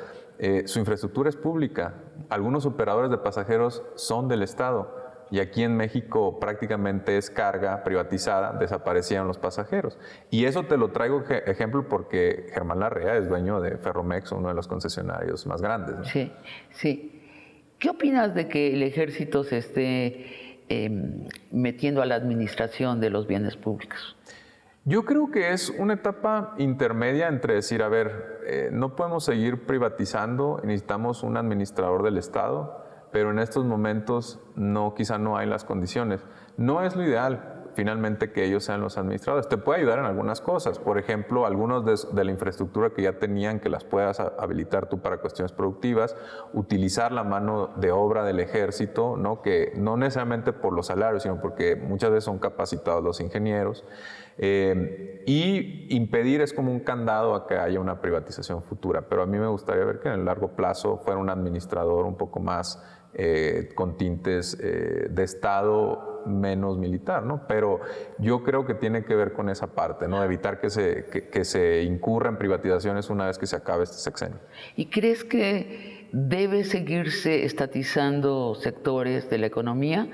su infraestructura es pública. Algunos operadores de pasajeros son del Estado. Y aquí en México prácticamente es carga privatizada, desaparecían los pasajeros. Y eso te lo traigo ejemplo porque Germán Larrea es dueño de Ferromex, uno de los concesionarios más grandes, ¿no? Sí, sí. ¿Qué opinas de que el ejército se esté metiendo a la administración de los bienes públicos? Yo creo que es una etapa intermedia entre decir, a ver, no podemos seguir privatizando, necesitamos un administrador del Estado, pero en estos momentos quizá no hay las condiciones. No es lo ideal, finalmente, que ellos sean los administradores. Te puede ayudar en algunas cosas. Por ejemplo, algunos de la infraestructura que ya tenían, que las puedas habilitar tú para cuestiones productivas, utilizar la mano de obra del ejército, ¿no?, que no necesariamente por los salarios, sino porque muchas veces son capacitados los ingenieros. Y impedir es como un candado a que haya una privatización futura. Pero a mí me gustaría ver que en el largo plazo fuera un administrador un poco más con tintes de Estado, menos militar, ¿no? Pero yo creo que tiene que ver con esa parte, ¿no? De evitar que se incurra en privatizaciones una vez que se acabe este sexenio. ¿Y crees que debe seguirse estatizando sectores de la economía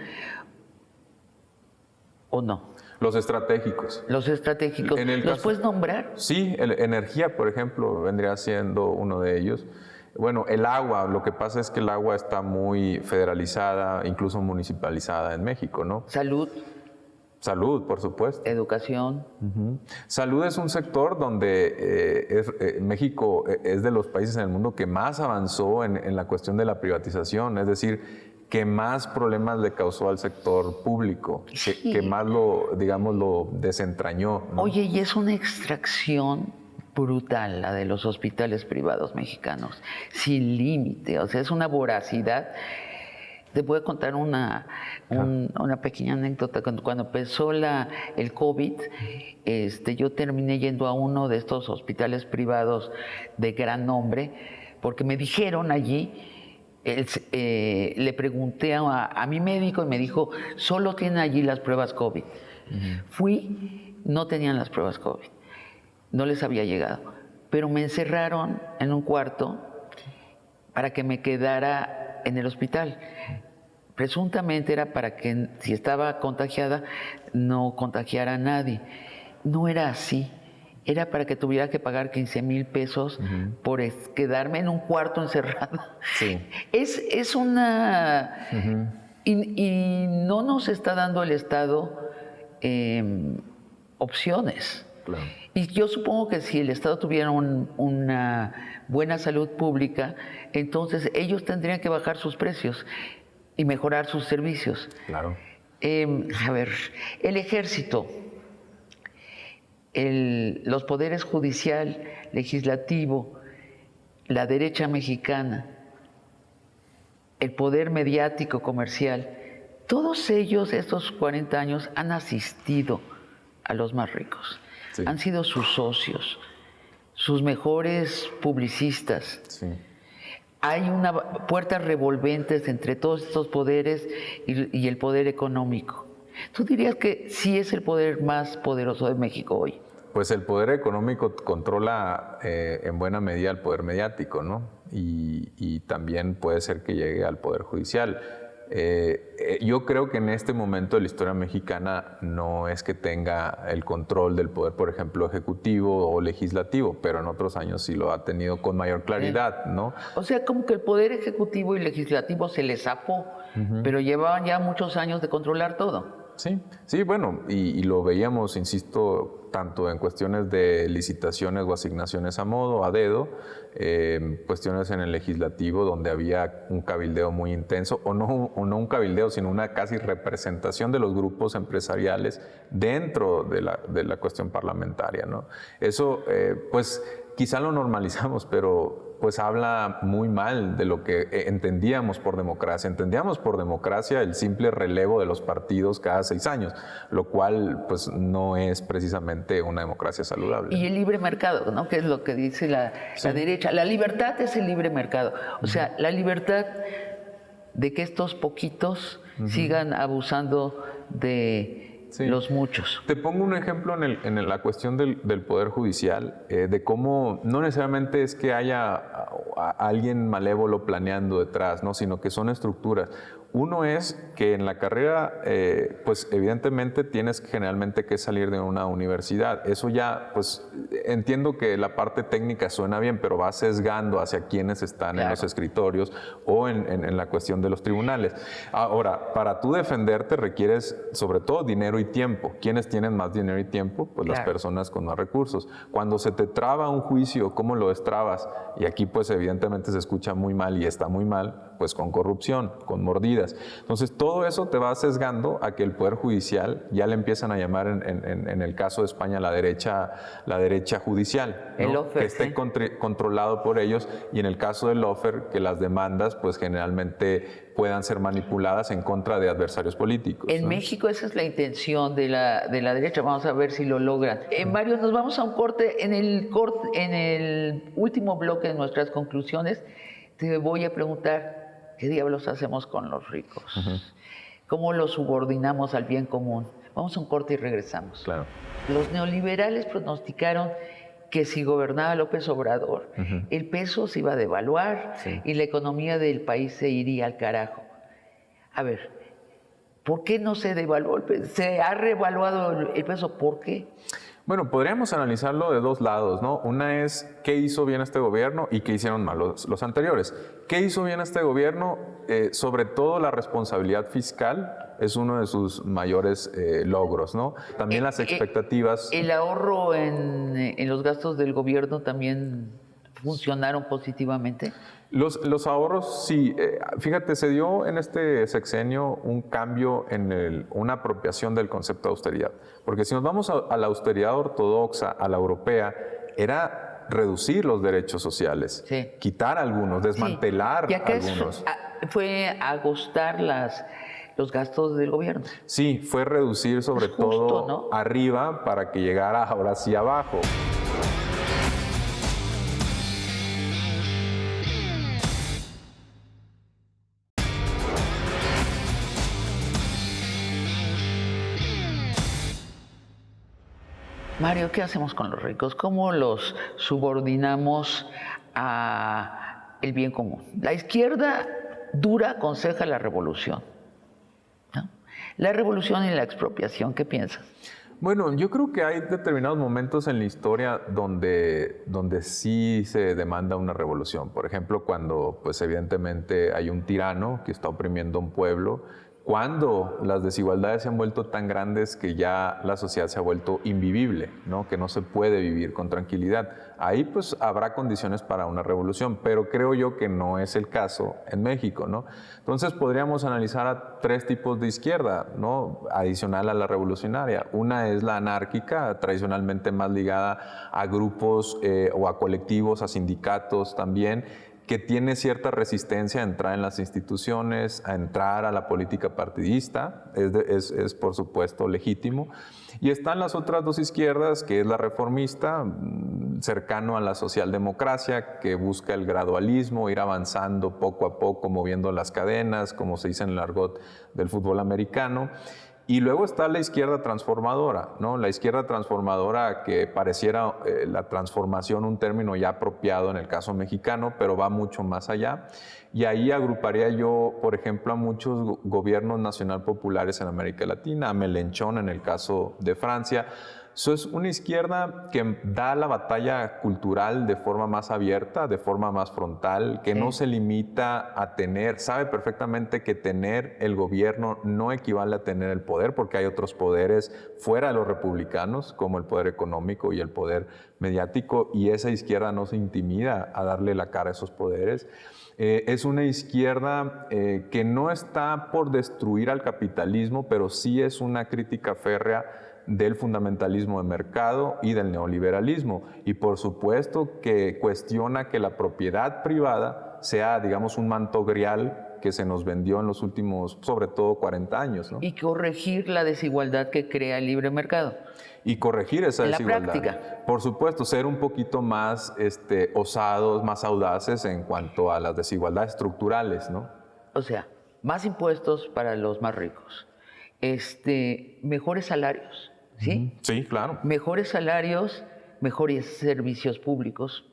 o no? Los estratégicos. Los estratégicos. ¿Los puedes nombrar? Sí, energía, por ejemplo, vendría siendo uno de ellos. Bueno, el agua, lo que pasa es que el agua está muy federalizada, incluso municipalizada en México, ¿no? Salud. Salud, por supuesto. Educación. Salud es un sector donde México es de los países en el mundo que más avanzó en la cuestión de la privatización, es decir, que más problemas le causó al sector público, Sí. que más lo desentrañó, ¿no? Oye, y es una extracción brutal la de los hospitales privados mexicanos, sin límite, o sea, es una voracidad. Te voy a contar una pequeña anécdota. Cuando empezó el COVID, yo terminé yendo a uno de estos hospitales privados de gran nombre, porque me dijeron allí, le pregunté a mi médico y me dijo, solo tienen allí las pruebas COVID. Fui, no tenían las pruebas COVID, no les había llegado, pero me encerraron en un cuarto para que me quedara en el hospital. Presuntamente era para que, si estaba contagiada, no contagiara a nadie. No era así. Era para que tuviera que pagar 15,000 pesos por quedarme en un cuarto encerrado. Sí. Es una... y no nos está dando el Estado opciones. Claro. Y yo supongo que si el Estado tuviera una buena salud pública, entonces ellos tendrían que bajar sus precios y mejorar sus servicios. Claro. A ver, el ejército, los poderes judicial, legislativo, la derecha mexicana, el poder mediático, comercial, todos ellos, estos 40 años, han asistido a los más ricos. Sí. Han sido sus socios, sus mejores publicistas. Sí. Hay puertas revolventes entre todos estos poderes y el poder económico. ¿Tú dirías que sí es el poder más poderoso de México hoy? Pues el poder económico controla en buena medida el poder mediático, ¿no? Y también puede ser que llegue al poder judicial. Yo creo que en este momento de la historia mexicana no es que tenga el control del poder, por ejemplo, ejecutivo o legislativo, pero en otros años sí lo ha tenido con mayor claridad, ¿no? O sea, como que el poder ejecutivo y legislativo se les zafó, pero llevaban ya muchos años de controlar todo. Sí, sí, bueno, y lo veíamos, insisto, tanto en cuestiones de licitaciones o asignaciones a modo, a dedo, cuestiones en el legislativo donde había un cabildeo muy intenso, o no un cabildeo, sino una casi representación de los grupos empresariales dentro de la cuestión parlamentaria, ¿no? Eso, pues, quizá lo normalizamos, pero pues habla muy mal de lo que entendíamos por democracia. Entendíamos por democracia el simple relevo de los partidos cada 6 años, lo cual pues no es precisamente una democracia saludable. Y el libre mercado, ¿no? Que es lo que dice la derecha. La libertad es el libre mercado. O sea, la libertad de que estos poquitos sigan abusando de los muchos. Te pongo un ejemplo en la cuestión del Poder Judicial, de cómo no necesariamente es que haya alguien malévolo planeando detrás, ¿no? Sino que son estructuras. Uno es que en la carrera, pues evidentemente tienes generalmente que salir de una universidad. Eso ya, pues entiendo que la parte técnica suena bien, pero va sesgando hacia quienes están en los escritorios o en la cuestión de los tribunales. Ahora, para tú defenderte requieres sobre todo dinero y tiempo. ¿Quiénes tienen más dinero y tiempo? Pues las personas con más recursos. Cuando se te traba un juicio, ¿cómo lo destrabas? Y aquí pues evidentemente se escucha muy mal y está muy mal, pues con corrupción, con mordidas. Entonces todo eso te va sesgando a que el Poder Judicial, ya le empiezan a llamar en el caso de España la derecha judicial, ¿no? El lawfare, que esté controlado por ellos, y en el caso del lawfare, que las demandas pues generalmente puedan ser manipuladas en contra de adversarios políticos. En México esa es la intención de la derecha. Vamos a ver si lo logran. Mario, nos vamos a un corte. En el último bloque de nuestras conclusiones te voy a preguntar ¿qué diablos hacemos con los ricos? ¿Cómo los subordinamos al bien común? Vamos a un corte y regresamos. Claro. Los neoliberales pronosticaron que si gobernaba López Obrador, el peso se iba a devaluar y la economía del país se iría al carajo. A ver, ¿por qué no se devaluó el peso? ¿Se ha revaluado el peso? ¿Por qué? Bueno, podríamos analizarlo de dos lados, ¿no? Una es qué hizo bien este gobierno y qué hicieron mal los anteriores. ¿Qué hizo bien este gobierno? Sobre todo la responsabilidad fiscal es uno de sus mayores logros, ¿no? También las expectativas. ¿El ahorro en los gastos del gobierno también funcionaron positivamente? Los ahorros, sí. Fíjate, se dio en este sexenio un cambio una apropiación del concepto de austeridad. Porque si nos vamos a la austeridad ortodoxa, a la europea, era reducir los derechos sociales, quitar algunos, desmantelar algunos. Fue agostar los gastos del gobierno. Sí, fue reducir sobre todo, ¿no?, arriba para que llegara ahora sí abajo. Mario, ¿qué hacemos con los ricos? ¿Cómo los subordinamos al bien común? La izquierda dura aconseja la revolución, ¿no? La revolución y la expropiación, ¿qué piensas? Bueno, yo creo que hay determinados momentos en la historia donde sí se demanda una revolución. Por ejemplo, cuando pues evidentemente hay un tirano que está oprimiendo a un pueblo, cuando las desigualdades se han vuelto tan grandes que ya la sociedad se ha vuelto invivible, ¿no? Que no se puede vivir con tranquilidad. Ahí pues habrá condiciones para una revolución, pero creo yo que no es el caso en México, ¿no? Entonces podríamos analizar a 3 tipos de izquierda, ¿no? Adicional a la revolucionaria. Una es la anárquica, tradicionalmente más ligada a grupos o a colectivos, a sindicatos también, que tiene cierta resistencia a entrar en las instituciones, a entrar a la política partidista, es por supuesto legítimo. Y están las otras 2 izquierdas, que es la reformista, cercano a la socialdemocracia, que busca el gradualismo, ir avanzando poco a poco, moviendo las cadenas, como se dice en el argot del fútbol americano. Y luego está la izquierda transformadora, ¿no? La izquierda transformadora, que pareciera la transformación un término ya apropiado en el caso mexicano, pero va mucho más allá. Y ahí agruparía yo, por ejemplo, a muchos gobiernos nacional populares en América Latina, a Melenchón en el caso de Francia, Eso es una izquierda que da la batalla cultural de forma más abierta, de forma más frontal, que no se limita a tener, sabe perfectamente que tener el gobierno no equivale a tener el poder, porque hay otros poderes fuera de los republicanos, como el poder económico y el poder mediático, y esa izquierda no se intimida a darle la cara a esos poderes. Es una izquierda que no está por destruir al capitalismo, pero sí es una crítica férrea del fundamentalismo de mercado y del neoliberalismo. Y por supuesto que cuestiona que la propiedad privada sea, digamos, un manto grial que se nos vendió en los últimos, sobre todo, 40 años, ¿no? Y corregir la desigualdad que crea el libre mercado. Y corregir esa desigualdad. En la práctica. Por supuesto, ser un poquito más osados, más audaces en cuanto a las desigualdades estructurales, ¿no? O sea, más impuestos para los más ricos, mejores salarios, ¿sí? Sí, claro. Mejores salarios, mejores servicios públicos.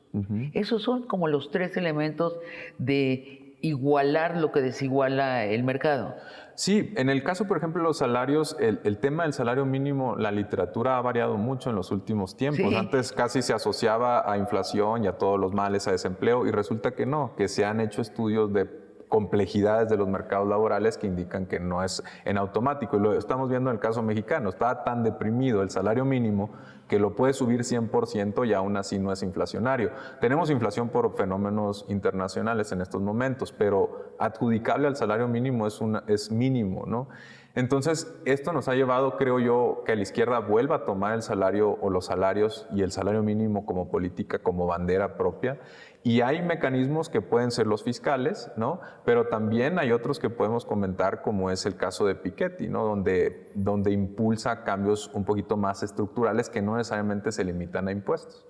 Esos son como los 3 elementos de igualar lo que desiguala el mercado. Sí, en el caso, por ejemplo, de los salarios, el tema del salario mínimo, la literatura ha variado mucho en los últimos tiempos. Sí. Antes casi se asociaba a inflación y a todos los males, a desempleo, y resulta que no, que se han hecho estudios de complejidades de los mercados laborales que indican que no es en automático. Y lo estamos viendo en el caso mexicano. Está tan deprimido el salario mínimo que lo puede subir 100% y aún así no es inflacionario. Tenemos inflación por fenómenos internacionales en estos momentos, pero adjudicable al salario mínimo es mínimo, ¿no? Entonces, esto nos ha llevado, creo yo, que la izquierda vuelva a tomar el salario o los salarios y el salario mínimo como política, como bandera propia. Y hay mecanismos que pueden ser los fiscales, ¿no? Pero también hay otros que podemos comentar, como es el caso de Piketty, ¿no? Donde impulsa cambios un poquito más estructurales que no necesariamente se limitan a impuestos.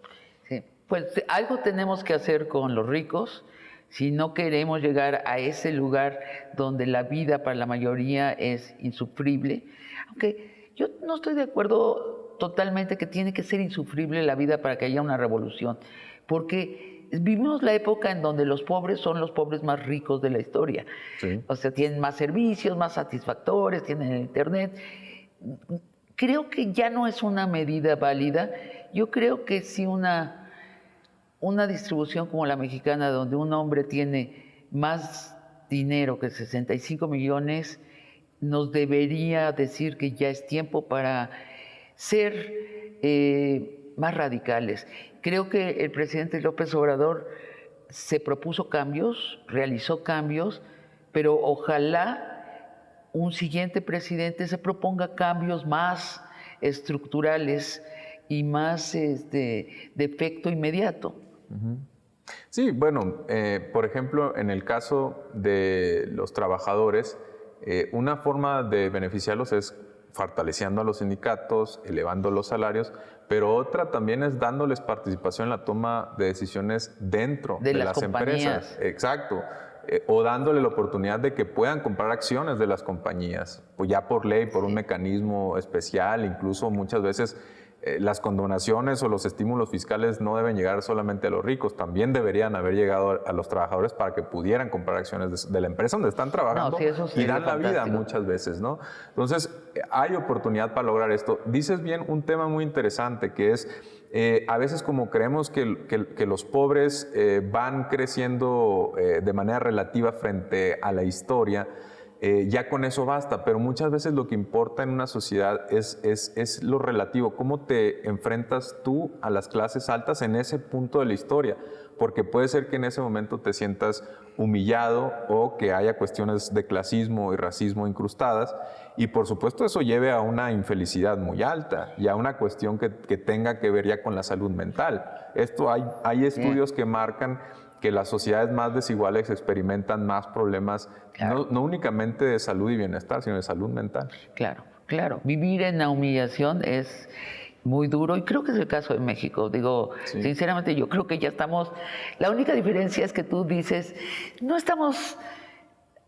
Sí. Pues algo tenemos que hacer con los ricos si no queremos llegar a ese lugar donde la vida para la mayoría es insufrible. Aunque yo no estoy de acuerdo totalmente que tiene que ser insufrible la vida para que haya una revolución, porque vivimos la época en donde los pobres son los pobres más ricos de la historia. Sí. O sea, tienen más servicios, más satisfactores, tienen el internet. Creo que ya no es una medida válida. Yo creo que sí una distribución como la mexicana, donde un hombre tiene más dinero que 65 millones, nos debería decir que ya es tiempo para ser más radicales. Creo que el presidente López Obrador se propuso cambios, realizó cambios, pero ojalá un siguiente presidente se proponga cambios más estructurales y más de efecto inmediato. Sí, bueno, por ejemplo, en el caso de los trabajadores, una forma de beneficiarlos es fortaleciendo a los sindicatos, elevando los salarios, pero otra también es dándoles participación en la toma de decisiones dentro de las empresas. Exacto. O dándole la oportunidad de que puedan comprar acciones de las compañías, pues ya por ley, por un mecanismo especial, incluso muchas veces las condonaciones o los estímulos fiscales no deben llegar solamente a los ricos, también deberían haber llegado a los trabajadores para que pudieran comprar acciones de la empresa donde están trabajando y dan la vida muchas veces, ¿no? Entonces, hay oportunidad para lograr esto. Dices bien un tema muy interesante que es, a veces como creemos que los pobres van creciendo de manera relativa frente a la historia, ya con eso basta, pero muchas veces lo que importa en una sociedad es lo relativo, cómo te enfrentas tú a las clases altas en ese punto de la historia, porque puede ser que en ese momento te sientas humillado o que haya cuestiones de clasismo y racismo incrustadas, y por supuesto eso lleve a una infelicidad muy alta y a una cuestión que tenga que ver ya con la salud mental. Esto hay estudios que marcan que las sociedades más desiguales experimentan más problemas, claro, no únicamente de salud y bienestar, sino de salud mental. Claro, claro. Vivir en la humillación es muy duro y creo que es el caso de México. Digo, sí, sinceramente yo creo que ya estamos... La única diferencia es que tú dices, no estamos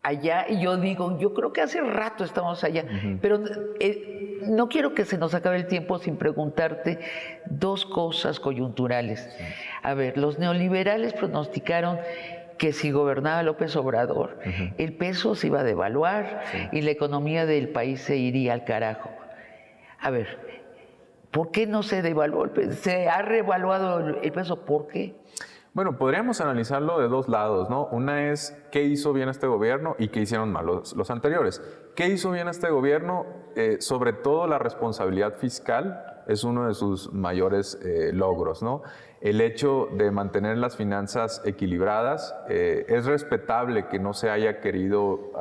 allá, y yo digo, yo creo que hace rato estamos allá, pero no quiero que se nos acabe el tiempo sin preguntarte dos cosas coyunturales. A ver, los neoliberales pronosticaron que si gobernaba López Obrador, el peso se iba a devaluar y la economía del país se iría al carajo. A ver, ¿Por qué no se devaluó el peso? ¿Se ha revaluado el peso? ¿Por qué? Bueno, podríamos analizarlo de dos lados, ¿no? Una es qué hizo bien este gobierno y qué hicieron mal los anteriores. ¿Qué hizo bien este gobierno? Sobre todo la responsabilidad fiscal es uno de sus mayores logros, ¿no? El hecho de mantener las finanzas equilibradas, es respetable que no se haya querido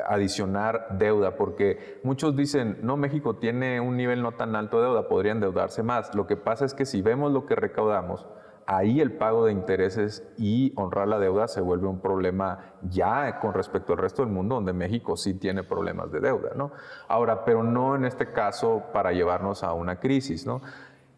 adicionar deuda, porque muchos dicen, no, México tiene un nivel no tan alto de deuda, podría endeudarse más. Lo que pasa es que si vemos lo que recaudamos, ahí el pago de intereses y honrar la deuda se vuelve un problema ya con respecto al resto del mundo, donde México sí tiene problemas de deuda, ¿no? Ahora, pero no en este caso para llevarnos a una crisis, ¿no?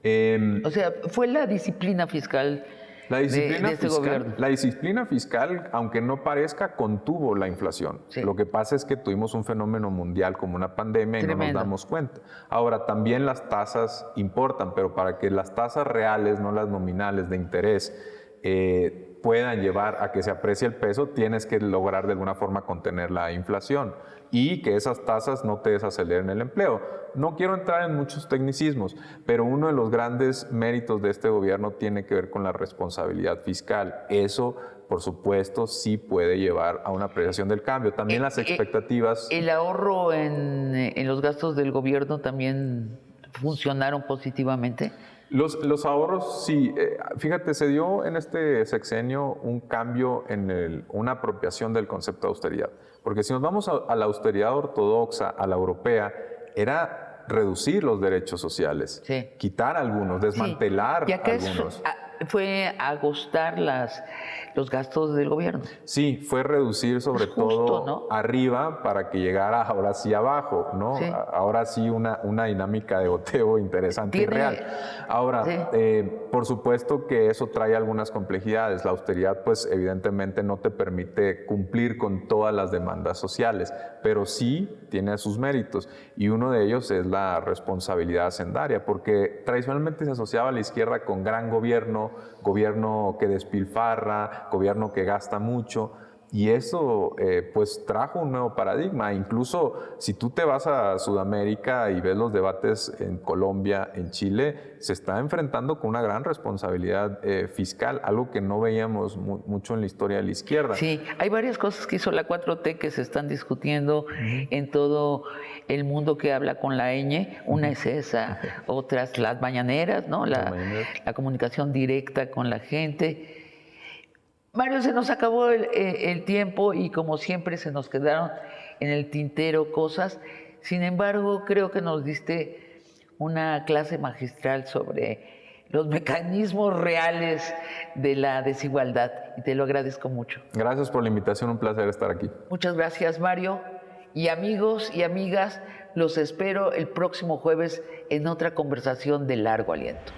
O sea, fue la disciplina fiscal de este gobierno. La disciplina fiscal, aunque no parezca, contuvo la inflación. Sí. Lo que pasa es que tuvimos un fenómeno mundial como una pandemia y no nos damos cuenta. Ahora, también las tasas importan, pero para que las tasas reales, no las nominales de interés, puedan llevar a que se aprecie el peso, tienes que lograr de alguna forma contener la inflación y que esas tasas no te desaceleren el empleo. No quiero entrar en muchos tecnicismos, pero uno de los grandes méritos de este gobierno tiene que ver con la responsabilidad fiscal. Eso, por supuesto, sí puede llevar a una apreciación del cambio. También las expectativas... ¿El ahorro en los gastos del gobierno también funcionaron positivamente? Los ahorros, sí. Fíjate, se dio en este sexenio un cambio en una apropiación del concepto de austeridad. Porque si nos vamos a la austeridad ortodoxa, a la europea, era reducir los derechos sociales, sí, quitar algunos, desmantelar algunos. Fue agostar los gastos del gobierno. Sí, fue reducir sobre todo, ¿no?, arriba para que llegara ahora sí abajo, ¿no? Sí. Ahora sí una dinámica de goteo interesante y real. Ahora, sí, por supuesto que eso trae algunas complejidades. La austeridad, pues evidentemente no te permite cumplir con todas las demandas sociales, pero sí tiene sus méritos. Y uno de ellos es la responsabilidad hacendaria, porque tradicionalmente se asociaba a la izquierda con gran gobierno que despilfarra, gobierno que gasta mucho, y eso pues trajo un nuevo paradigma. Incluso si tú te vas a Sudamérica y ves los debates en Colombia, en Chile, se está enfrentando con una gran responsabilidad fiscal, algo que no veíamos mucho en la historia de la izquierda. Sí, hay varias cosas que hizo la 4T que se están discutiendo en todo el mundo que habla con la ñ. Una es esa, otras las mañaneras, ¿no? La comunicación directa con la gente. Mario, se nos acabó el tiempo y como siempre se nos quedaron en el tintero cosas. Sin embargo, creo que nos diste una clase magistral sobre los mecanismos reales de la desigualdad y te lo agradezco mucho. Gracias por la invitación, un placer estar aquí. Muchas gracias, Mario. Y amigos y amigas, los espero el próximo jueves en otra conversación de largo aliento.